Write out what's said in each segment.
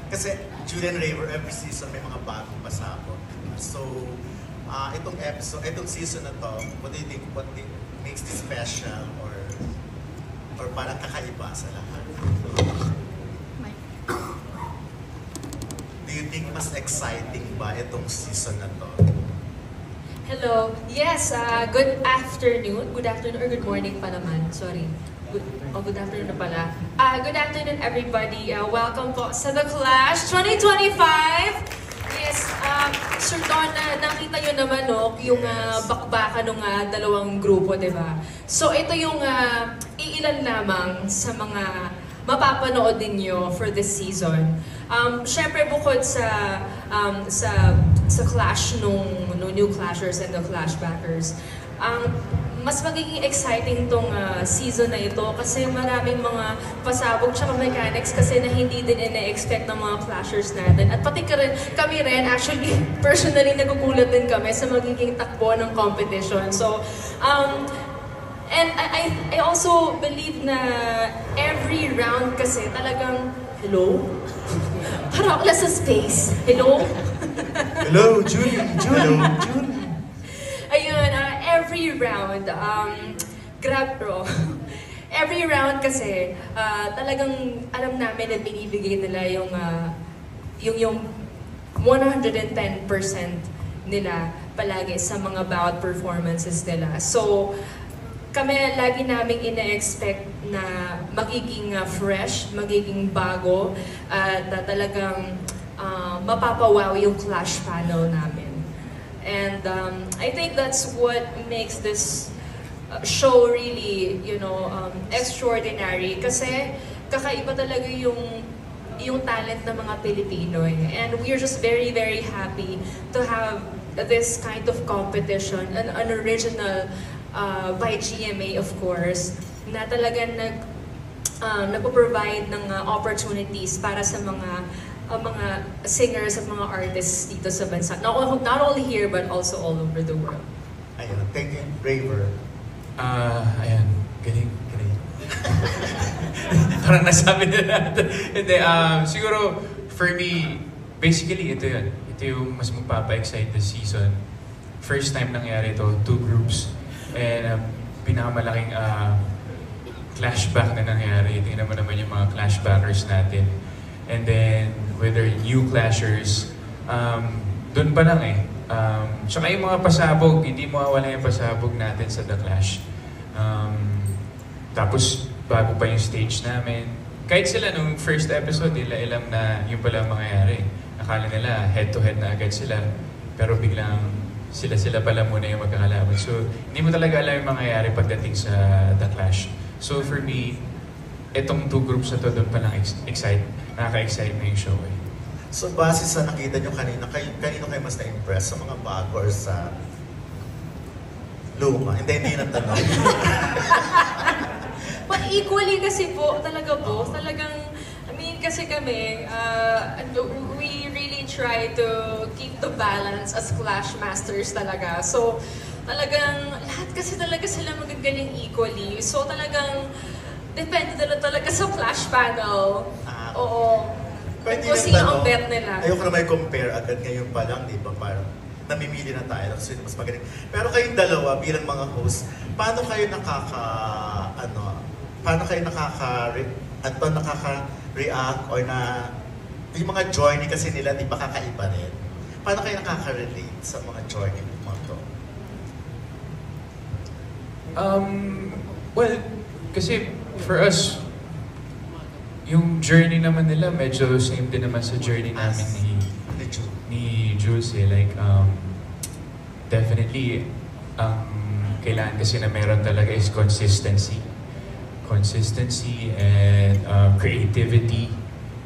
Kasi Julian Raver, every season may mga bagong pasabog. So, itong season na to, what do you think, makes this special or parang kakaiba sa lahat? Do you think mas exciting ba itong season na to? Hello. Yes, good afternoon. Good afternoon or good morning pa naman. Sorry. Good afternoon na pala. Good afternoon, everybody. Welcome po sa The Clash 2025. Yes, Sir Don, nakita nyo naman yung bakbakan ng dalawang grupo, di ba? So ito yung iilan lamang sa mga mapapanood ninyo for this season. Syempre bukod sa clash nung New Clashers and the Clashbackers, mas magiging exciting tong season na ito kasi maraming mga pasabog tsaka mechanics kasi na hindi din ina-expect ng mga Clashers natin. At pati kami rin, actually, personally, nagugulat din kami sa magiging takbo ng competition. So, and I also believe na every round kasi talagang, hello? Parang wala sa space. Hello? Hello, Julie. Ayun, every round, every round kasi, talagang alam namin na binibigay nila yung 110% nila palagi sa mga bawat performances nila. So, kami lagi naming ina-expect na magiging fresh, magiging bago, at talagang mapapawaw yung Clash panel namin. And I think that's what makes this show really, extraordinary. Kasi kakaiba talaga yung talent ng mga Pilipino. And we're just very, very happy to have this kind of competition, an original by GMA, of course, na talagang nagpo-provide ng opportunities para sa mga singers at mga artists dito sa bansa. Not only here, but also all over the world. Ayun, thank you, Raver. Ayan, galing. Parang nasabi na natin. Hindi, siguro, for me, basically, ito yun. Ito yung mas magpapa-excite this season. First time nangyari ito, 2 groups. And pinakamalaking clashback na nangyari. Tingnan mo naman yung mga clashbackers natin. And then, whether new clashers, dun pa lang eh. Tsaka yung mga pasabog, hindi mawawala yung pasabog natin sa The Clash. Tapos, bago pa yung stage namin. Kahit sila nung first episode, nila alam na yung pala mangyayari. Akala nila head-to-head na agad sila. Pero biglang sila pala muna yung magkakalaban. So, hindi mo talaga alam yung mangyayari pagdating sa The Clash. So, for me, itong 2 groups na to, doon pa lang nakaka-excite na yung show eh. So, base sa nakita nyo kanino kayo mas na-impress? Sa mga bago or sa luma? Hindi yun ang tanong. But equally kasi po, talagang, I mean, kasi kami, we really try to keep the balance as Clash Masters talaga. So, talagang, lahat kasi talaga sila magagaling equally. So, talagang, depende talaga sa Clash panel. Oo. Kung sino ang bet nila. Ayoko na may compare agad ngayon pa lang, di ba? Parang namimili na tayo kung sino mas magaling. Pero kayong dalawa, bilang mga host, paano kayo nakaka-react or na yung mga journey kasi nila, di ba kakaiba rin? Paano kayo nakaka-relate sa mga journey mo to? Well, kasi for us, yung journey naman nila medyo same din naman sa journey namin ni Jules eh. Like, definitely, kailangan kasi na meron talaga is consistency. Consistency and creativity.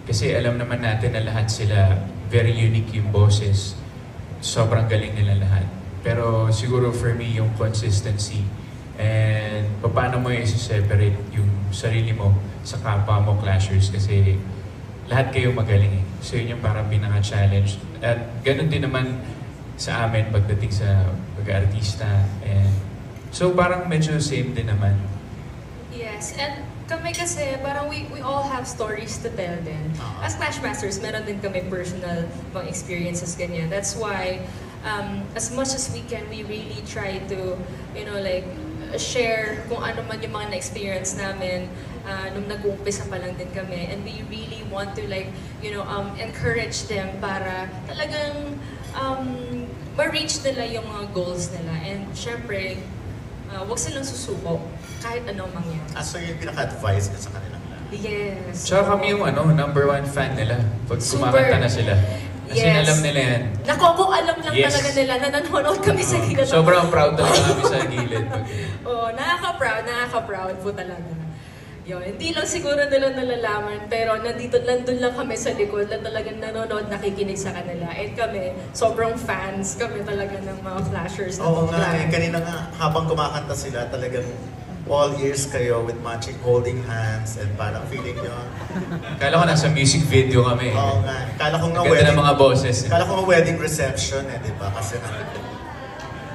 Kasi alam naman natin na lahat sila, very unique yung boses. Sobrang galing nila lahat. Pero siguro for me, yung consistency and paano mo i-separate yung sarili mo sa kapwa mo clashers kasi lahat kayo magaling eh. So yun yung parang pinaka-challenge. At ganun din naman sa amin pagdating sa pag-artista. And so parang medyo same din naman. Yes, and Kami kasi, parang we all have stories to tell din. As Clash Masters, meron din kami personal mga experiences ganyan. That's why, as much as we can, we really try to, you know, like, share kung ano man yung mga na-experience namin nung nag-uumpisa pa lang din kami. And we really want to, like, you know, encourage them para talagang ma-reach nila yung mga goals nila. And syempre, huwag silang susuko kahit anong mangyari. So yung pinaka-advice ko sa kanila. Yes. Tsaka kami yung #1 fan nila pag Super. kumakanta na sila. Kasi Yes. alam nila yan. Naku, kung alam lang Yes. talaga nila na nanonood kami sa gilid. Sobrang proud talaga kami sa gilid. Oo, nakaka-proud po talaga. Yun, hindi lang siguro nila nalalaman, pero nandun lang kami sa likod na talagang nanonood, nakikinig sa kanila. And kami, sobrang fans kami talaga ng mga flashers na Oo mga nga, Black. kanina nga, habang kumakanta sila, talagang all ears kayo with matching holding hands and parang feeling nyo. Kala ko nasa music video kami. Oo nga, kala ko nga Ang ganda wedding, ng mga boses. kala ko nga wedding reception di ba? Kasi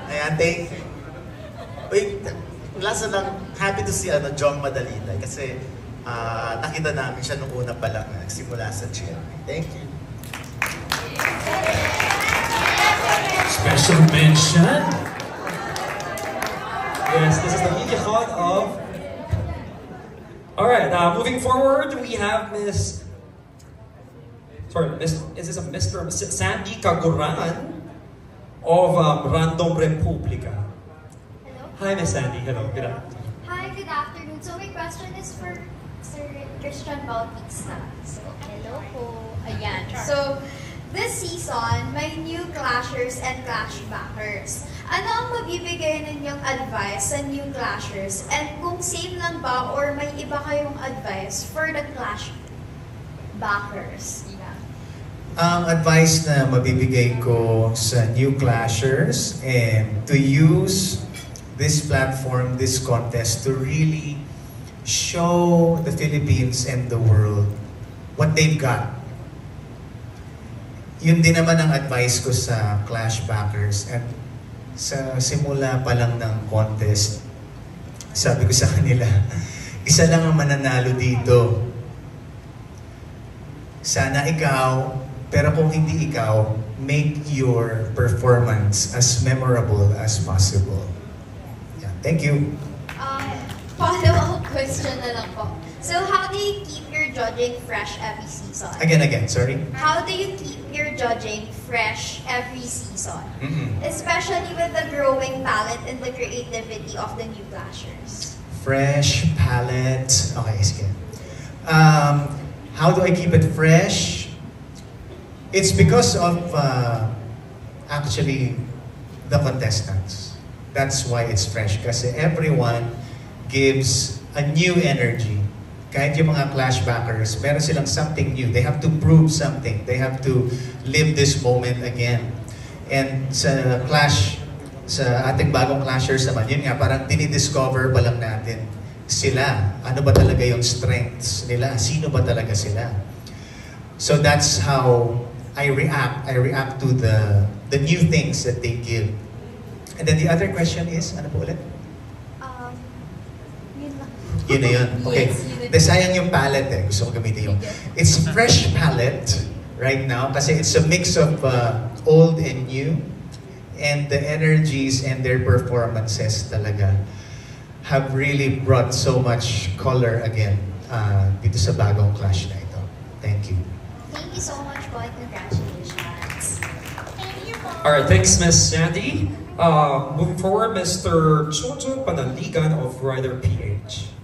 ayan, thank you. Wait, last na lang, happy to see Jong Madalita kasi nakita namin siya nung una pa lang na nagsimula sa GMA. Thank you. Special mention. Yes, this is the media hall of... Alright, moving forward, we have Miss... Sorry, is this a Mr. Sandy Caguran of Random Republica. Hello? Hi, Miss Sandy. Hello, good afternoon. Hi, good afternoon. So my question is for Sir Christian Bautista. So, hello po. Ayan. So, this season, may new clashers and clashbackers. Ano ang mabibigay ninyong advice sa new clashers? And kung same lang ba or may iba kayong advice for the clashbackers? Yeah. Ang advice na mabibigay ko sa new clashers and to use this platform, this contest to really show the Philippines and the world what they've got. Yun din naman ang advice ko sa clashbackers. At sa simula pa lang ng contest, sabi ko sa kanila, isa lang ang mananalo dito. Sana ikaw, pero kung hindi ikaw, make your performance as memorable as possible. Yeah, thank you. Follow-up question na lang po. So, how do you keep your judging fresh every season? Again, sorry. How do you keep your judging fresh every season? Especially with the growing palette and the creativity of the new clashers. Fresh palette. Okay, sige. How do I keep it fresh? It's because of actually the contestants. That's why it's fresh. Kasi everyone gives a new energy. Kahit yung mga clashbackers, meron silang something new. They have to prove something. They have to live this moment again. And sa ating bagong clashers naman, yun nga, parang dinidiscover pa lang natin sila. Ano ba talaga yung strengths nila? Sino ba talaga sila? So that's how I react. I react to the new things that they give. And then the other question is, ano po ulit? Yun lang. Yun na yun. Okay. Yes, yun na. De, sayang yung palette eh. Gusto ko gamitin yung... It's fresh palette right now kasi it's a mix of old and new. And the energies and their performances talaga have really brought so much color again dito sa bagong clash na ito. Thank you. Thank you so much po and congratulations. Thank you po. Alright, thanks, Miss Sandy. Moving forward, Mr. Jojo Panaligan of Rider PH.